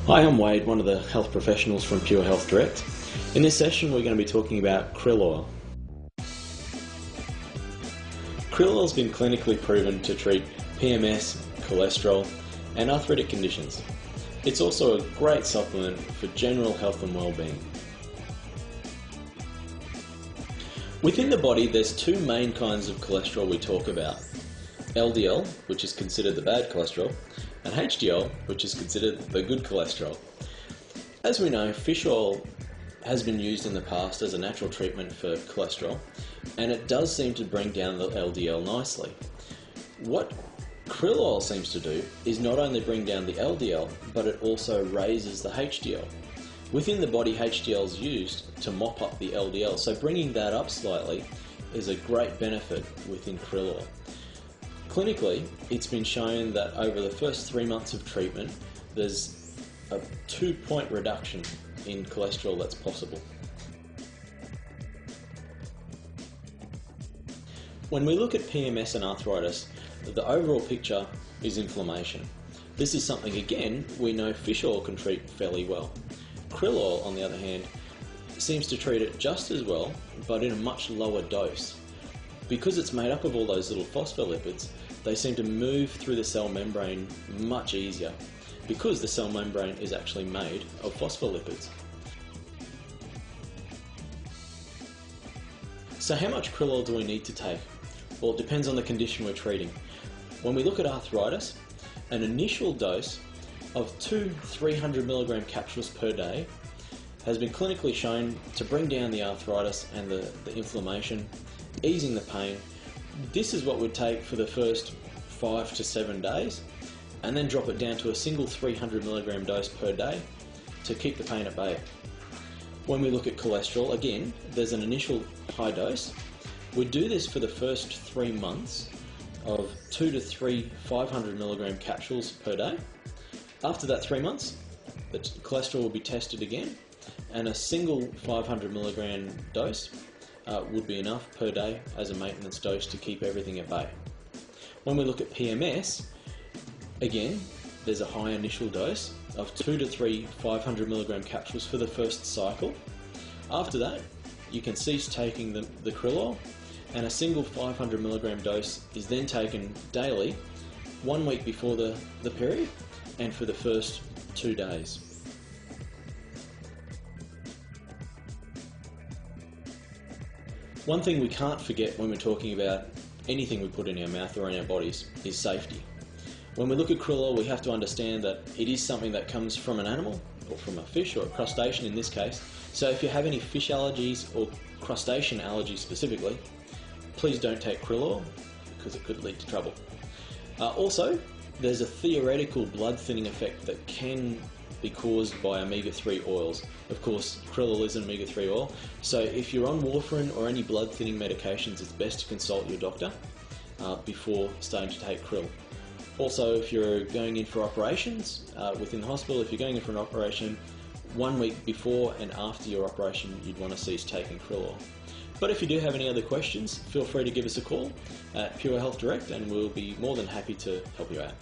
Hi, I'm Wade, one of the health professionals from Pure Health Direct. In this session we're going to be talking about krill oil. Krill oil has been clinically proven to treat PMS, cholesterol and arthritic conditions. It's also a great supplement for general health and well-being. Within the body there's two main kinds of cholesterol we talk about. LDL, which is considered the bad cholesterol, and HDL, which is considered the good cholesterol. As we know, fish oil has been used in the past as a natural treatment for cholesterol, and it does seem to bring down the LDL nicely. What krill oil seems to do is not only bring down the LDL, but it also raises the HDL. Within the body, HDL is used to mop up the LDL, so bringing that up slightly is a great benefit within krill oil. Clinically, it's been shown that over the first 3 months of treatment, there's a 2-point reduction in cholesterol that's possible. When we look at PMS and arthritis, the overall picture is inflammation. This is something, again, we know fish oil can treat fairly well. Krill oil, on the other hand, seems to treat it just as well, but in a much lower dose. Because it's made up of all those little phospholipids, they seem to move through the cell membrane much easier, because the cell membrane is actually made of phospholipids. So how much krill oil do we need to take? Well, it depends on the condition we're treating. When we look at arthritis, an initial dose of 2 300mg capsules per day has been clinically shown to bring down the arthritis and the inflammation, easing the pain. This is what we'd take for the first 5 to 7 days, and then drop it down to a single 300mg dose per day to keep the pain at bay. When we look at cholesterol, again, there's an initial high dose. We do this for the first 3 months of 2 to 3 500mg capsules per day. After that 3 months, the cholesterol will be tested again, and a single 500mg dose would be enough per day as a maintenance dose to keep everything at bay. When we look at PMS, again, there's a high initial dose of 2 to 3 500mg capsules for the first cycle. After that, you can cease taking the krill oil, and a single 500mg dose is then taken daily, 1 week before the period, and for the first 2 days. One thing we can't forget when we're talking about anything we put in our mouth or in our bodies is safety. When we look at krill oil, we have to understand that it is something that comes from an animal, or from a fish, or a crustacean in this case. So if you have any fish allergies or crustacean allergies specifically, please don't take krill oil, because it could lead to trouble. Also, there's a theoretical blood thinning effect that can be caused by omega-3 oils. Of course, krill oil is an omega-3 oil, so if you're on warfarin or any blood thinning medications, it's best to consult your doctor before starting to take krill. Also, if you're going in for operations within the hospital, if you're going in for an operation, 1 week before and after your operation, you'd want to cease taking krill oil. But if you do have any other questions, feel free to give us a call at Pure Health Direct, and we'll be more than happy to help you out.